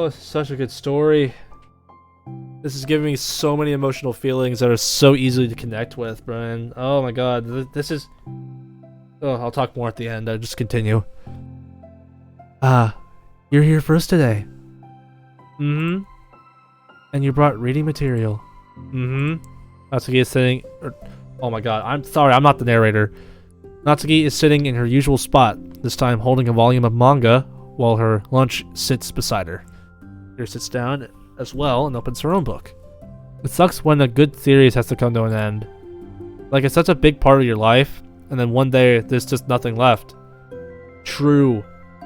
it's such a good story. This is giving me so many emotional feelings that are so easy to connect with, Brian. Oh my god, this is... Oh, I'll talk more at the end. I'll just continue. You're here first today. Mm-hmm. And you brought reading material. Mm-hmm. Natsuki is sitting... oh my god, I'm sorry, I'm not the narrator. Natsuki is sitting in her usual spot, this time holding a volume of manga, while her lunch sits beside her. Here sits down as well and opens her own book. It sucks when a good series has to come to an end. Like, it's such a big part of your life, and then one day there's just nothing left. True.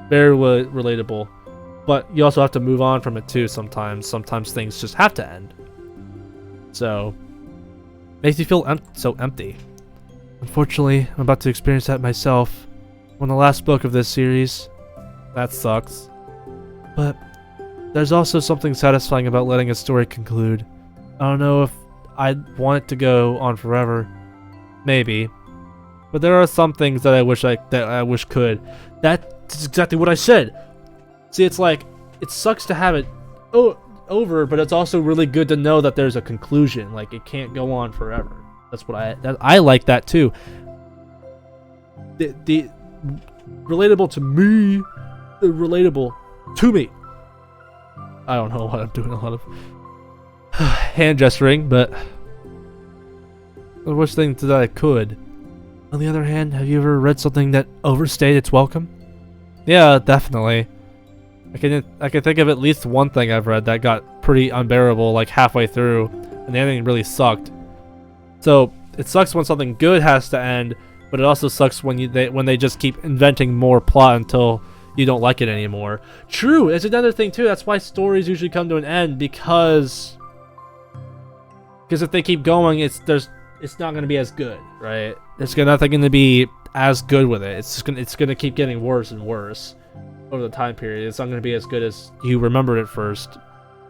Very relatable. But you also have to move on from it too sometimes. Sometimes things just have to end. So, makes you feel so empty. Unfortunately, I'm about to experience that myself. On the last book of this series. That sucks. But there's also something satisfying about letting a story conclude. I don't know if I'd want it to go on forever. Maybe. But there are some things that I wish could. That's exactly what I said. See, it's like, it sucks to have it over, but it's also really good to know that there's a conclusion. Like, it can't go on forever. That's what I like that too. The relatable to me. Relatable to me. I don't know what I'm doing. A lot of hand gesturing, but I wish things that I could. On the other hand, have you ever read something that overstayed its welcome? Yeah, definitely. I can think of at least one thing I've read that got pretty unbearable like halfway through, and the ending really sucked. So it sucks when something good has to end, but it also sucks when they just keep inventing more plot until you don't like it anymore. True, it's another thing too. That's why stories usually come to an end, because if they keep going, it's not going to be as good, right? It's nothing going to be as good with it. It's going to keep getting worse and worse over the time period. It's not going to be as good as you remembered it first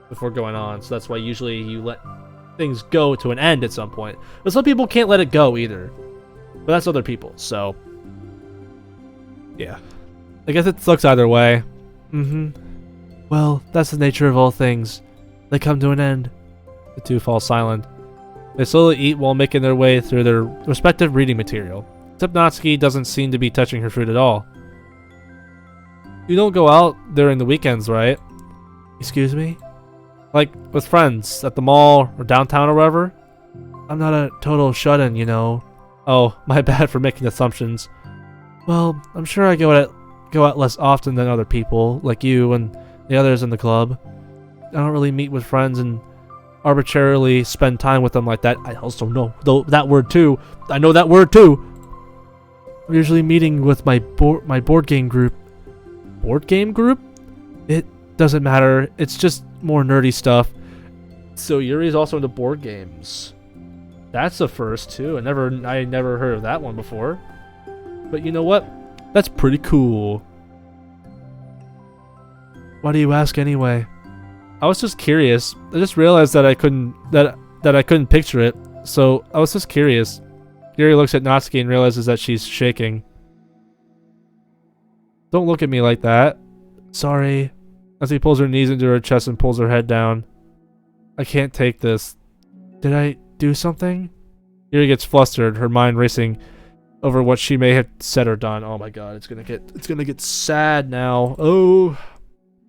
before going on. So that's why usually you let things go to an end at some point. But some people can't let it go either. But that's other people. So yeah, I guess it sucks either way. Well, that's the nature of all things. They come to an end. The two fall silent. They slowly eat while making their way through their respective reading material. Except Natsuki doesn't seem to be touching her food at all. You don't go out during the weekends, right? Excuse me? Like, with friends, at the mall, or downtown or wherever? I'm not a total shut-in, you know. Oh, my bad for making assumptions. Well, I'm sure I go out less often than other people, like you and the others in the club. I don't really meet with friends and arbitrarily spend time with them like that. I also know that word too. I know that word too. I'm usually meeting with my board game group. Board game group? It doesn't matter. It's just more nerdy stuff. So Yuri's also into board games. That's a first too. I never heard of that one before. But you know what? That's pretty cool. Why do you ask anyway? I was just curious. I just realized that I couldn't picture it. So I was just curious. Yuri looks at Natsuki and realizes that she's shaking. Don't look at me like that. Sorry. As he pulls her knees into her chest and pulls her head down. I can't take this. Did I do something? Yuri gets flustered, her mind racing over what she may have said or done. Oh my god, it's gonna get sad now. Oh,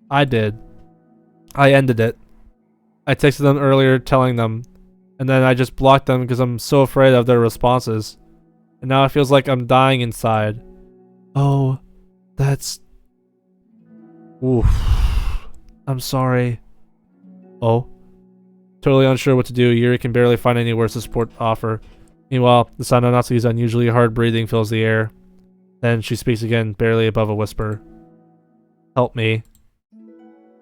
I did. I ended it. I texted them earlier telling them, and then I just blocked them because I'm so afraid of their responses. And now it feels like I'm dying inside. Oh, that's... Oof. I'm sorry. Oh. Totally unsure what to do, Yuri can barely find any words to support offer. Meanwhile, the sound of Natsuki's unusually hard breathing fills the air. Then she speaks again, barely above a whisper. Help me.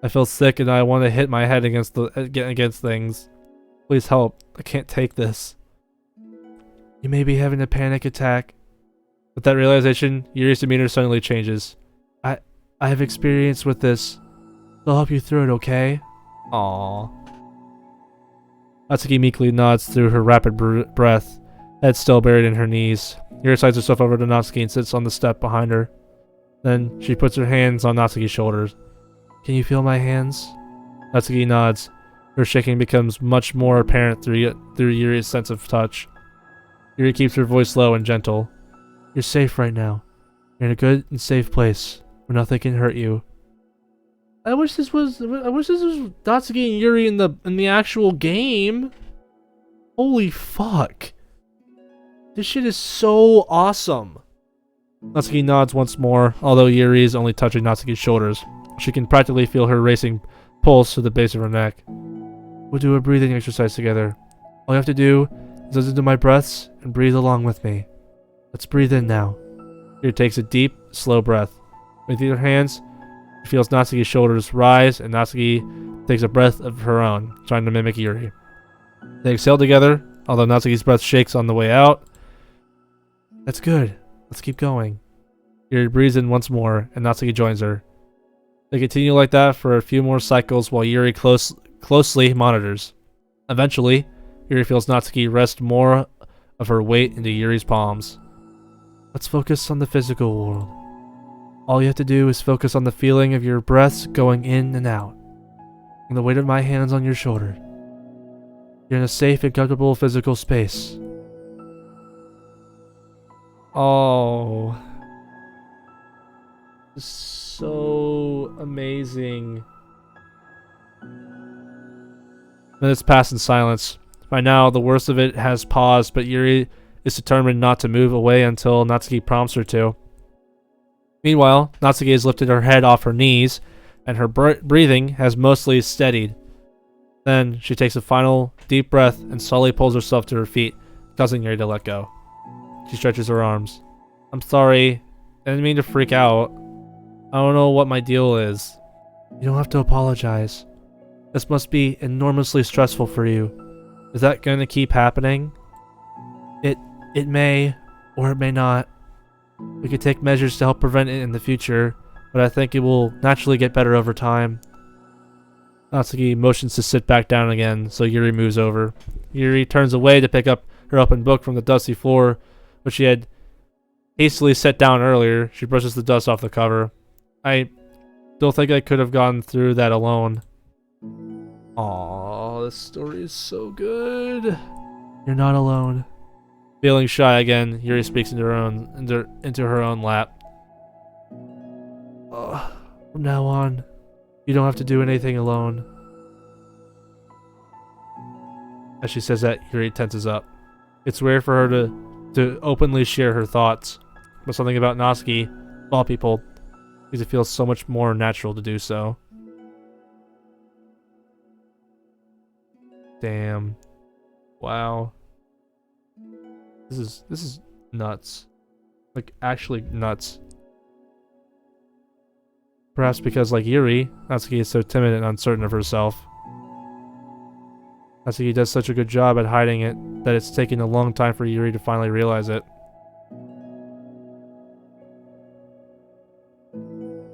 I feel sick and I want to hit my head against things. Please help. I can't take this. You may be having a panic attack. With that realization, Yuri's demeanor suddenly changes. I have experience with this. I'll help you through it, okay? Aww. Natsuki meekly nods through her rapid breath, head still buried in her knees. Yuri slides herself over to Natsuki and sits on the step behind her. Then she puts her hands on Natsuki's shoulders. Can you feel my hands? Natsuki nods. Her shaking becomes much more apparent through Yuri's sense of touch. Yuri keeps her voice low and gentle. You're safe right now. You're in a good and safe place where nothing can hurt you. I wish this was Natsuki and Yuri in the actual game. Holy fuck. This shit is so awesome. Natsuki nods once more, although Yuri is only touching Natsuki's shoulders. She can practically feel her racing pulse to the base of her neck. We'll do a breathing exercise together. All you have to do is listen to my breaths and breathe along with me. Let's breathe in now. Yuri takes a deep, slow breath. With either hands, she feels Natsuki's shoulders rise, and Natsuki takes a breath of her own, trying to mimic Yuri. They exhale together, although Natsuki's breath shakes on the way out. That's good. Let's keep going. Yuri breathes in once more, and Natsuki joins her. They continue like that for a few more cycles while Yuri closely monitors. Eventually, Yuri feels Natsuki rest more of her weight into Yuri's palms. Let's focus on the physical world. All you have to do is focus on the feeling of your breaths going in and out, and the weight of my hands on your shoulder. You're in a safe and comfortable physical space. Oh. So amazing. Minutes pass in silence. By now, the worst of it has paused, but Yuri is determined not to move away until Natsuki prompts her to. Meanwhile, Natsuki has lifted her head off her knees, and her breathing has mostly steadied. Then she takes a final deep breath and slowly pulls herself to her feet, causing Yuri to let go. She stretches her arms. I'm sorry. I didn't mean to freak out. I don't know what my deal is. You don't have to apologize. This must be enormously stressful for you. Is that going to keep happening? It may, or it may not. We could take measures to help prevent it in the future, but I think it will naturally get better over time. Natsuki motions to sit back down again, so Yuri moves over. Yuri turns away to pick up her open book from the dusty floor, which she had hastily set down earlier. She brushes the dust off the cover. I don't think I could have gone through that alone. Aww, this story is so good. You're not alone. Feeling shy again, Yuri speaks into her own lap. From now on, you don't have to do anything alone. As she says that, Yuri tenses up. It's rare for her to openly share her thoughts, but something about Natsuki, of all people, makes it feel so much more natural to do so. Damn. Wow. This is nuts. Like, actually nuts. Perhaps because, like Yuri, Natsuki is so timid and uncertain of herself. Natsuki does such a good job at hiding it that it's taken a long time for Yuri to finally realize it.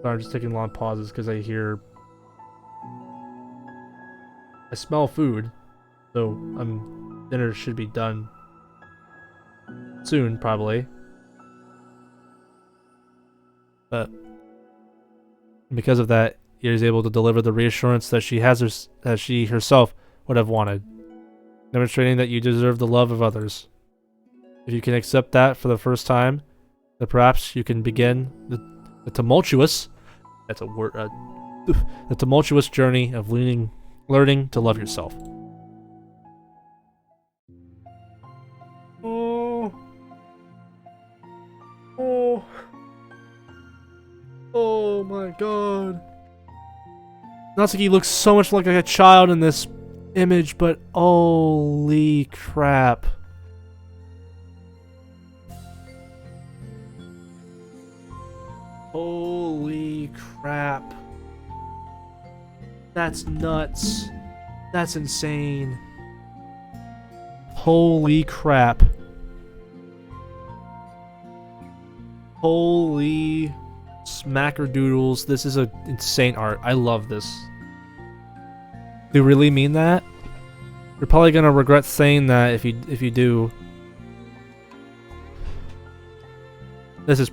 Sorry, I'm just taking long pauses because I smell food, so dinner should be done soon, probably. But because of that, Yuri is able to deliver the reassurance that she herself would have wanted, demonstrating that you deserve the love of others. If you can accept that for the first time, then perhaps you can begin the tumultuous the tumultuous journey of learning to love yourself. Oh my god. Natsuki looks so much like a child in this image, but holy crap. Holy crap. That's nuts. That's insane. Holy crap. Holy smackerdoodles. This is insane art. I love this. Do you really mean that? You're probably gonna regret saying that if you do. This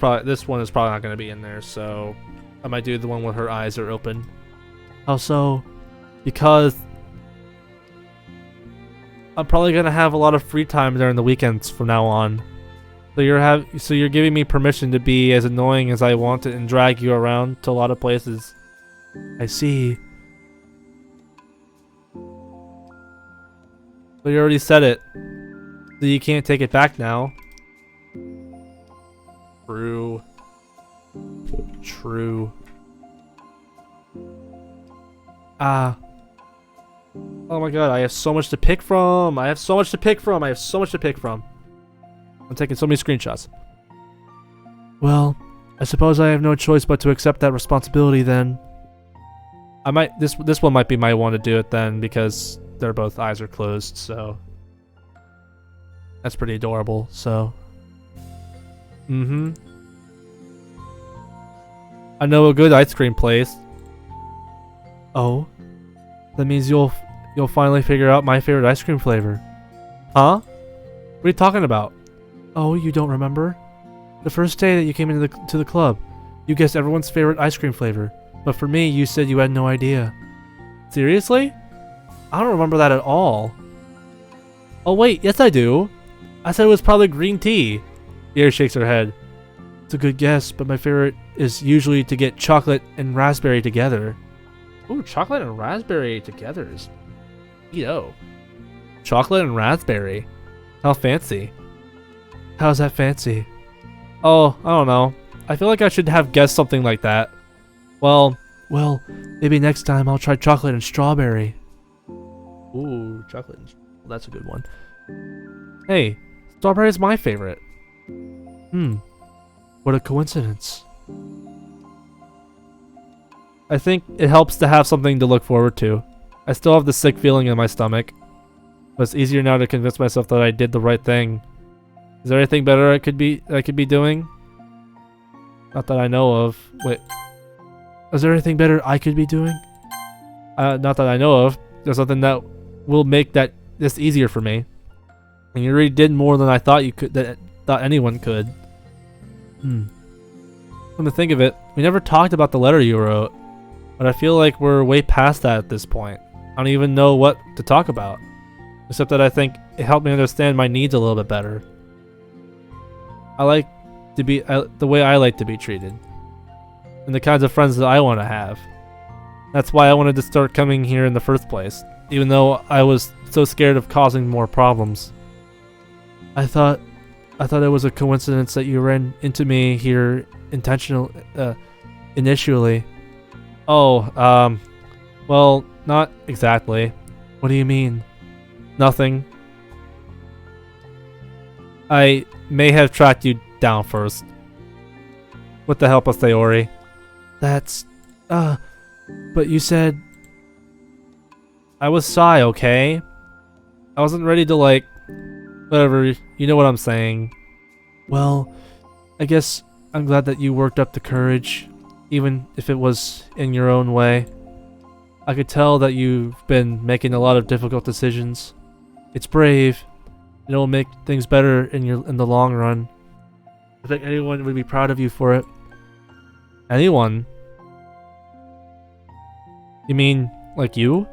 one is probably not gonna be in there, so I might do the one where her eyes are open. Also, because I'm probably gonna have a lot of free time during the weekends from now on. So you're giving me permission to be as annoying as I want it and drag you around to a lot of places. I see. But you already said it, so you can't take it back now. True. True. Oh my god, I have so much to pick from. I'm taking so many screenshots. Well, I suppose I have no choice but to accept that responsibility then. This one might be my one to do it then, because their both eyes are closed, so that's pretty adorable, so I know a good ice cream place. Oh, that means you'll finally figure out my favorite ice cream flavor. Huh? What are you talking about? Oh, you don't remember? The first day that you came into the club, you guessed everyone's favorite ice cream flavor, but for me, you said you had no idea. Seriously? I don't remember that at all. Oh wait, yes I do. I said it was probably green tea. Yuri shakes her head. It's a good guess, but my favorite is usually to get chocolate and raspberry together. Ooh, chocolate and raspberry together is... Yo. Chocolate and raspberry. How fancy. How's that fancy? Oh, I don't know. I feel like I should have guessed something like that. Well, maybe next time I'll try chocolate and strawberry. Ooh, chocolate and that's a good one. Hey, strawberry is my favorite. What a coincidence. I think it helps to have something to look forward to. I still have the sick feeling in my stomach, but it's easier now to convince myself that I did the right thing. Is there anything better I could be doing? Not that I know of. Wait. Is there anything better I could be doing? Not that I know of. There's something that will make this easier for me. And you already did more than I thought you could. Thought anyone could. Come to think of it, we never talked about the letter you wrote, but I feel like we're way past that at this point. I don't even know what to talk about, except that I think it helped me understand my needs a little bit better. I like to be the way I like to be treated, and the kinds of friends that I want to have. That's why I wanted to start coming here in the first place, even though I was so scared of causing more problems. I thought it was a coincidence that you ran into me here initially. Oh, well, not exactly. What do you mean? Nothing. I may have tracked you down first. With the help of Sayori. That's, but you said... I was Sai, okay? I wasn't ready to whatever, you know what I'm saying. Well, I guess I'm glad that you worked up the courage, even if it was in your own way. I could tell that you've been making a lot of difficult decisions. It's brave, and it will make things better in the long run. I think anyone would be proud of you for it. Anyone? You mean, like you?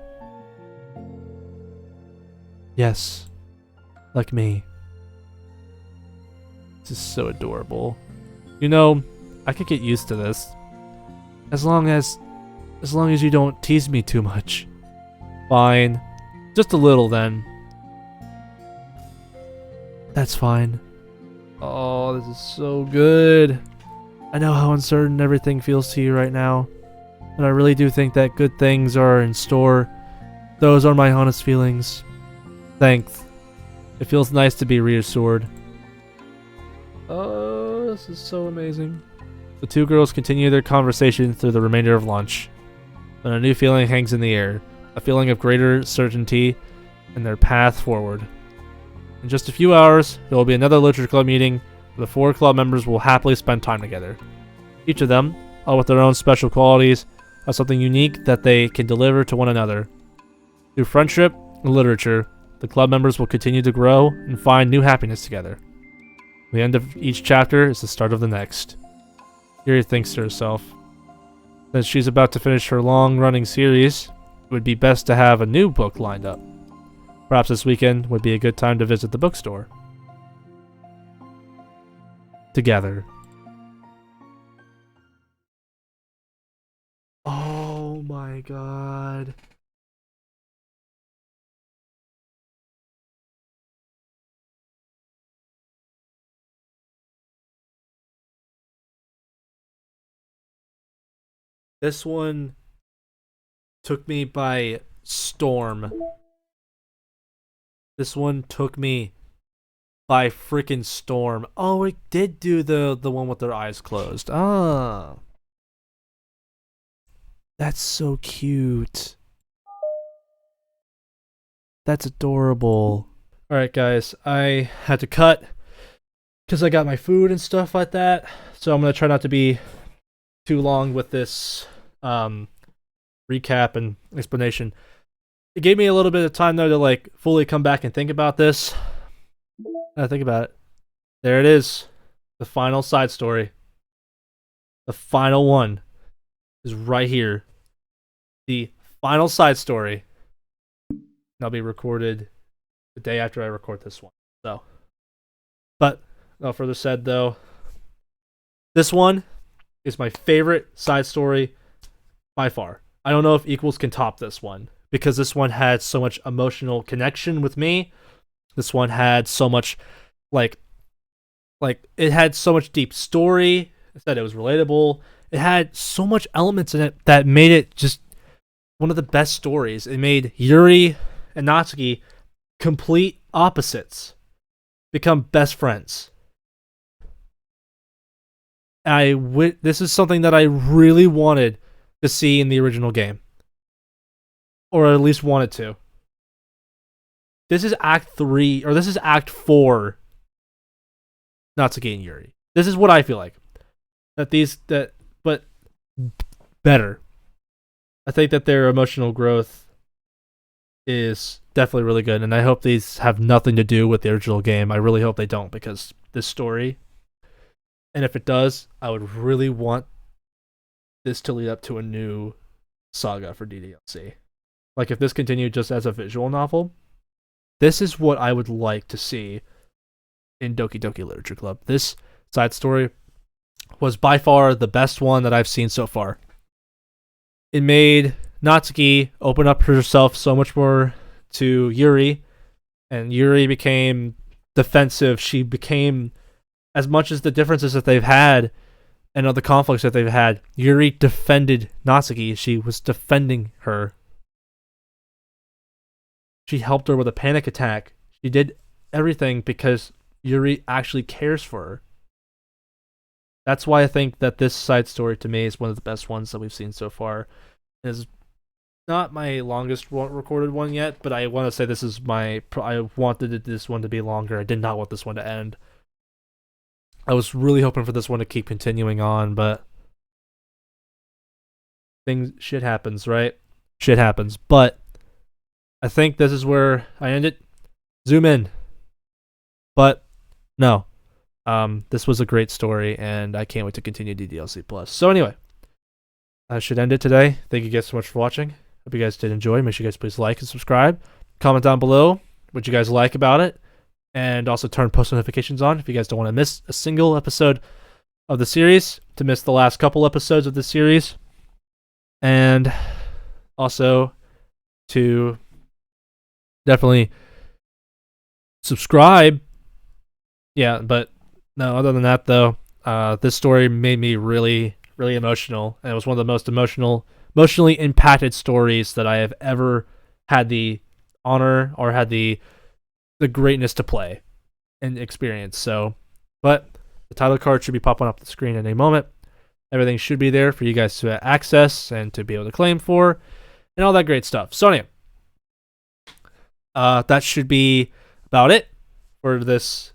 Yes. Like me. This is so adorable. You know, I could get used to this. As long as you don't tease me too much. Fine. Just a little then. That's fine. Oh, this is so good. I know how uncertain everything feels to you right now, but I really do think that good things are in store. Those are my honest feelings. Thanks. It feels nice to be reassured. Oh, this is so amazing. The two girls continue their conversation through the remainder of lunch. But a new feeling hangs in the air. A feeling of greater certainty in their path forward. In just a few hours, there will be another literature club meeting where the 4 club members will happily spend time together. Each of them, all with their own special qualities, have something unique that they can deliver to one another. Through friendship and literature, the club members will continue to grow and find new happiness together. The end of each chapter is the start of the next. Yuri thinks to herself. Since she's about to finish her long-running series, it would be best to have a new book lined up. Perhaps this weekend would be a good time to visit the bookstore. Together. Oh my god. This one took me by storm. This one took me by freaking storm. Oh, it did do the one with their eyes closed. Ah. That's so cute. That's adorable. Alright guys, I had to cut because I got my food and stuff like that. So I'm going to try not to be too long with this recap and explanation. It gave me a little bit of time though to fully come back and think about this. Think about it. There it is. The final side story. The final one is right here. The final side story. That'll be recorded the day after I record this one. So, but no further said though, this one is my favorite side story by far. I don't know if Equals can top this one because this one had so much emotional connection with me. This one had so much it had so much deep story I said it was relatable. It had so much elements in it that made it just one of the best stories. It made Yuri and Natsuki complete opposites become best friends. This is something that I really wanted to see in the original game, or at least wanted to. This is Act 3, or this is Act 4. Natsuki and Yuri. This is what I feel like. But better. I think that their emotional growth is definitely really good, and I hope these have nothing to do with the original game. I really hope they don't, because this story, and if it does, I would really want this to lead up to a new saga for DDLC. Like, if this continued just as a visual novel, this is what I would like to see in Doki Doki Literature Club. This side story was by far the best one that I've seen so far. It made Natsuki open up herself so much more to Yuri, and Yuri became defensive. She became, as much as the differences that they've had and other conflicts that they've had, Yuri defended Natsuki. She was defending her. She helped her with a panic attack. She did everything because Yuri actually cares for her. That's why I think that this side story to me is one of the best ones that we've seen so far. It's not my longest recorded one yet, but I want to say this is I wanted this one to be longer. I did not want this one to end. I was really hoping for this one to keep continuing on, but shit happens, right? Shit happens. But I think this is where I end it. Zoom in. But no. This was a great story, and I can't wait to continue DDLC Plus. So anyway, I should end it today. Thank you guys so much for watching. Hope you guys did enjoy. Make sure you guys please like and subscribe. Comment down below what you guys like about it, and also turn post notifications on if you guys don't want to miss a single episode of the series, to miss the last couple episodes of the series, and also to definitely subscribe. Yeah, but no, other than that, though, this story made me really, really emotional, and it was one of the most emotionally impacted stories that I have ever had the honor or had the greatness to play and experience. So, but the title card should be popping up the screen at any moment. Everything should be there for you guys to access and to be able to claim for, and all that great stuff. So anyway, that should be about it for this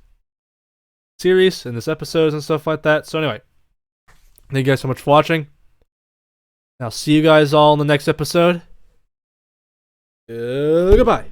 series and this episodes and stuff like that. So anyway, thank you guys so much for watching. I'll see you guys all in the next episode. Goodbye.